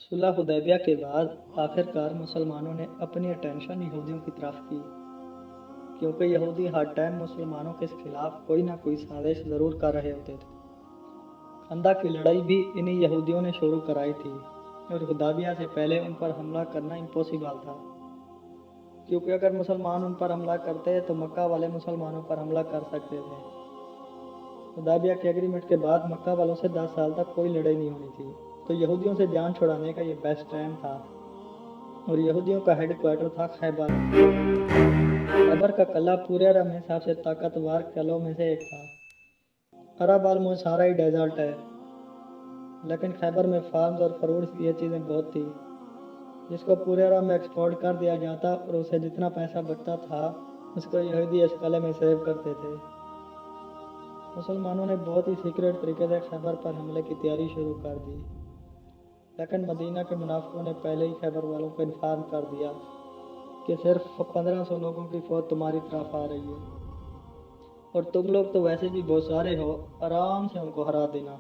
सुलह हुदैबिया के बाद आखिरकार मुसलमानों ने अपनी अटेंशन यहूदियों की तरफ की, क्योंकि यहूदी हर टाइम मुसलमानों के खिलाफ कोई ना कोई साजिश ज़रूर कर रहे होते थे। खंदक की लड़ाई भी इन्हीं यहूदियों ने शुरू कराई थी और हुदैबिया से पहले उन पर हमला करना इम्पॉसिबल था, क्योंकि अगर मुसलमान उन पर हमला करते तो मक्का वाले मुसलमानों पर हमला कर सकते थे। हुदैबिया के एग्रीमेंट के बाद मक्का वालों से 10 साल तक कोई लड़ाई नहीं होनी थी, तो यहूदियों से जान छुड़ाने का ये बेस्ट टाइम था। और यहूदियों का हेडक्वार्टर था खैबर। खैबर का किला पूरे अरब में सबसे ताकतवर किलों में से एक था। अरब ऑलमोस्ट सारा ही डेजर्ट है, लेकिन खैबर में फार्म्स और फ्रूट्स ये चीज़ें बहुत थी, जिसको पूरे अरब में एक्सपोर्ट कर दिया जाता और उसे जितना पैसा बचता था उसको यहूदी इस किले में सेव करते थे। मुसलमानों ने बहुत ही सीक्रेट तरीके से खैबर पर हमले की तैयारी शुरू कर दी, लेकिन मदीना के मुनाफिकों ने पहले ही खैबर वालों को इन्फॉर्म कर दिया कि सिर्फ 1500 लोगों की फौज तुम्हारी तरफ आ रही है और तुम लोग तो वैसे भी बहुत सारे हो, आराम से उनको हरा देना।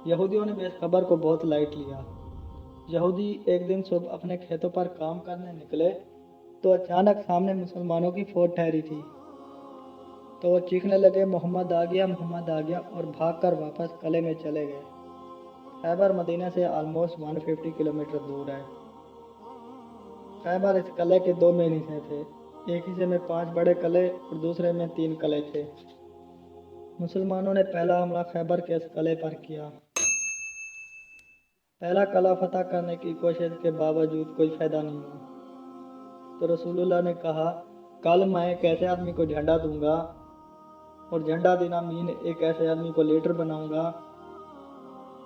यहूदियों ने भी इस खबर को बहुत लाइट लिया। यहूदी एक दिन सुबह अपने खेतों पर काम करने निकले तो अचानक सामने मुसलमानों की फौज ठहरी थी, तो वो चीखने लगे, मोहम्मद आ गया, मोहम्मद आ गया, और भागकर वापस किले में चले गए। खैबर मदीना से ऑलमोस्ट 150 किलोमीटर दूर है। खैबर इस किले के 2 मेन हिस्से थे, एक हिस्से में 5 बड़े किले और दूसरे में 3 किले थे। मुसलमानों ने पहला हमला खैबर के इस किले पर किया। पहला किला फतह करने की कोशिश के बावजूद कोई फायदा नहीं हुआ, तो रसूलुल्लाह ने कहा, कल मैं एक ऐसे आदमी को झंडा दूंगा और झंडा देना मीन एक ऐसे आदमी को लीडर बनाऊंगा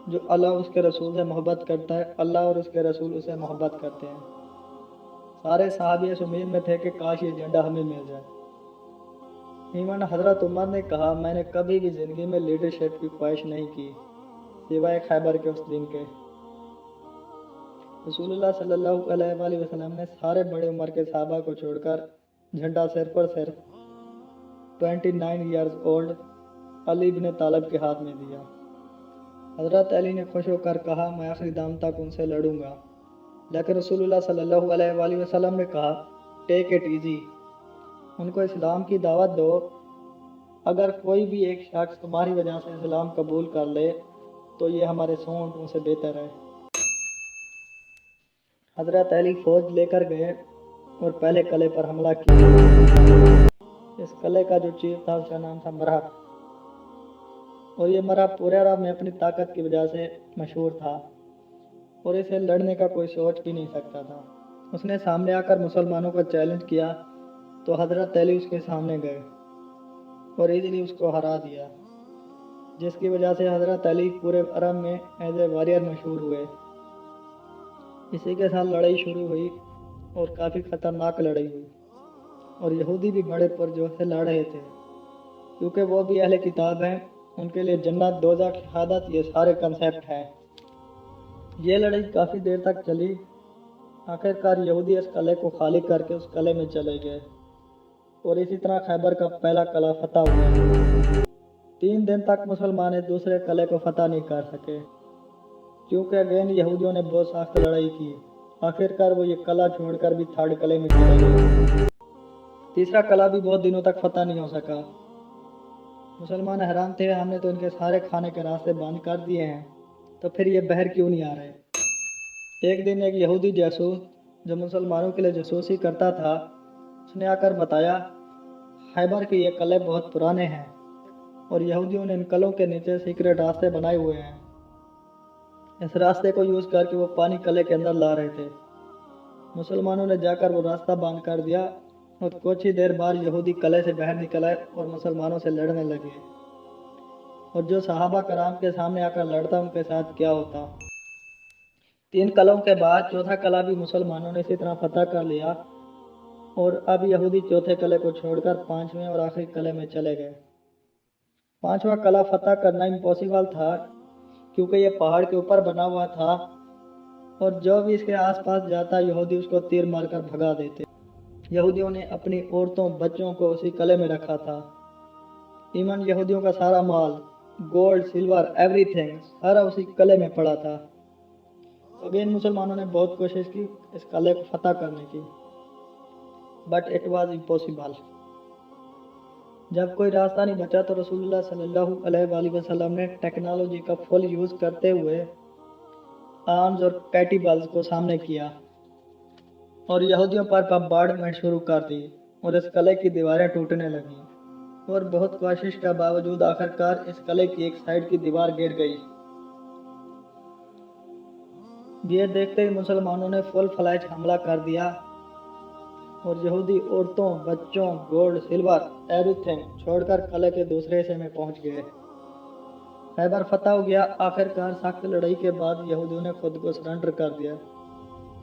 जो अल्लाह उसके रसूल से मोहब्बत करता है, अल्लाह और उसके रसूल उसे मोहब्बत करते हैं। सारे सहाबी इस उम्मीद में थे कि काश ये झंडा हमें मिल जाए। इवन हजरत उमर ने कहा, मैंने कभी भी ज़िंदगी में लीडरशिप की ख्वाहिश नहीं की सिवाय खैबर के उस दिन के। रसूलुल्लाह सल्लल्लाहु अलैहि वसल्लम ने सारे बड़े उम्र के सहाबा को छोड़कर झंडा सिर्फ और सिर्फ 29 ईयर्स ओल्ड अली इब्न तालिब के हाथ में दिया। हजरत अली ने खुश होकर कहा, मैं आखिरी दम तक उनसे लड़ूंगा, लेकिन रसूलुल्लाह सल्लल्लाहु अलैहि वसल्लम ने कहा, टेक इट इजी, उनको इस्लाम की दावत दो। अगर कोई भी एक शख्स तुम्हारी वजह से इस्लाम कबूल कर ले तो ये हमारे 100 ऊँटों से बेहतर है। हजरत अली फौज लेकर गए और पहले किले पर हमला किया। इस किले का जो चीफ था उसका नाम था मरहब, और ये मरहब पूरे अरब में अपनी ताकत की वजह से मशहूर था और इसे लड़ने का कोई सोच भी नहीं सकता था। उसने सामने आकर मुसलमानों को चैलेंज किया तो हजरत अली उसके सामने गए और इजीली उसको हरा दिया, जिसकी वजह से हजरत अली पूरे अरब में एज ए वॉरियर मशहूर हुए। इसी के साथ लड़ाई शुरू हुई और काफ़ी ख़तरनाक लड़ाई हुई, और यहूदी भी बड़े पुरजोश से लड़ रहे थे, क्योंकि वो भी अहले किताब हैं, उनके लिए जन्नत, दोज़ख, शहादत ये सारे कंसेप्ट हैं। ये लड़ाई काफ़ी देर तक चली। आखिरकार यहूदी इस किले को खाली करके उस किले में चले गए और इसी तरह खैबर का पहला किला फतह हुआ। 3 दिन तक मुसलमान एक दूसरे किले को फतह नहीं कर सके, क्योंकि अगेन यहूदियों ने बहुत सख्त लड़ाई की। आखिरकार वो ये किला छोड़कर भी थर्ड किले में चले गए। तीसरा किला भी बहुत दिनों तक फतह नहीं हो सका। मुसलमान हैरान थे, हमने तो इनके सारे खाने के रास्ते बंद कर दिए हैं, तो फिर ये बहर क्यों नहीं आ रहे। एक दिन एक यहूदी जासूस जो मुसलमानों के लिए जासूसी करता था, उसने आकर बताया, खैबर के ये किले बहुत पुराने हैं और यहूदियों ने इन किलों के नीचे सीक्रेट रास्ते बनाए हुए हैं। इस रास्ते को यूज़ करके वो पानी किले के अंदर ला रहे थे। मुसलमानों ने जाकर वो रास्ता बंद कर दिया और कुछ ही देर बाद यहूदी किले से बाहर निकल आए और मुसलमानों से लड़ने लगे, और जो सहाबा कराम के सामने आकर लड़ता उनके साथ क्या होता। 3 किलों के बाद चौथा किला भी मुसलमानों ने इसी तरह फतह कर लिया और अब यहूदी चौथे किले को छोड़कर 5वें और आखिरी किले में चले गए। 5वां किला फतह करना इम्पॉसिबल था, क्योंकि ये पहाड़ के ऊपर बना हुआ था और जो भी इसके आसपास जाता यहूदी उसको तीर मारकर भगा देते। यहूदियों ने अपनी औरतों बच्चों को उसी कले में रखा था। ईमन यहूदियों का सारा माल, गोल्ड सिल्वर एवरीथिंग सारा उसी कले में पड़ा था। अगेन मुसलमानों ने बहुत कोशिश की इस कले को फतह करने की, बट इट वाज इम्पॉसिबल। जब कोई रास्ता नहीं बचा तो रसूलुल्लाह सल्लल्लाहु अलैहि वसल्लम ने टेक्नोलॉजी का फुल यूज़ करते हुए आर्म्स और कैटिबल्स को सामने किया और यहूदियों पर बम्बार्डमेंट शुरू कर दी और इस किले की दीवारें टूटने लगीं और बहुत कोशिश के बावजूद आखिरकार इस किले की एक साइड की दीवार गिर गई। ये देखते ही मुसलमानों ने फुल फ्लैज हमला कर दिया और यहूदी औरतों बच्चों गोल्ड सिल्वर एवरीथिंग छोड़कर किले के दूसरे हिस्से में पहुंच गए। खैबर फतह हो गया। आखिरकार सख्त लड़ाई के बाद यहूदियों ने खुद को सरेंडर कर दिया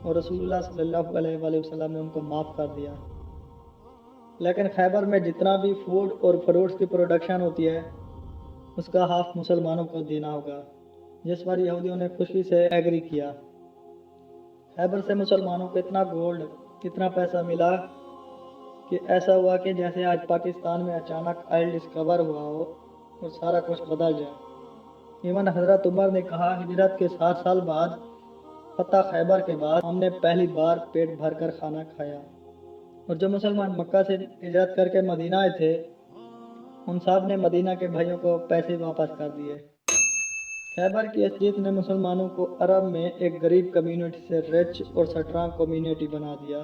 और रसूलुल्लाह सल्लल्लाहु अलैहि वसल्लम ने उनको माफ़ कर दिया। लेकिन खैबर में जितना भी फूड और फ्रूट्स की प्रोडक्शन होती है उसका हाफ मुसलमानों को देना होगा, जिस पर यहूदियों ने खुशी से एग्री किया। खैबर से मुसलमानों को इतना गोल्ड इतना पैसा मिला कि ऐसा हुआ कि जैसे आज पाकिस्तान में अचानक ऑयल डिस्कवर हुआ हो और सारा कुछ बदल जाए। इवन हज़रत उमर ने कहा, हिजरत के 7 साल बाद फतह खैबर के बाद हमने पहली बार पेट भर कर खाना खाया। और जो मुसलमान मक्का से हिजरत करके मदीना आए थे उन सब ने मदीना के भाइयों को पैसे वापस कर दिए। खैबर की इस जीत ने मुसलमानों को अरब में एक गरीब कम्युनिटी से रिच और स्ट्रांग कम्युनिटी बना दिया।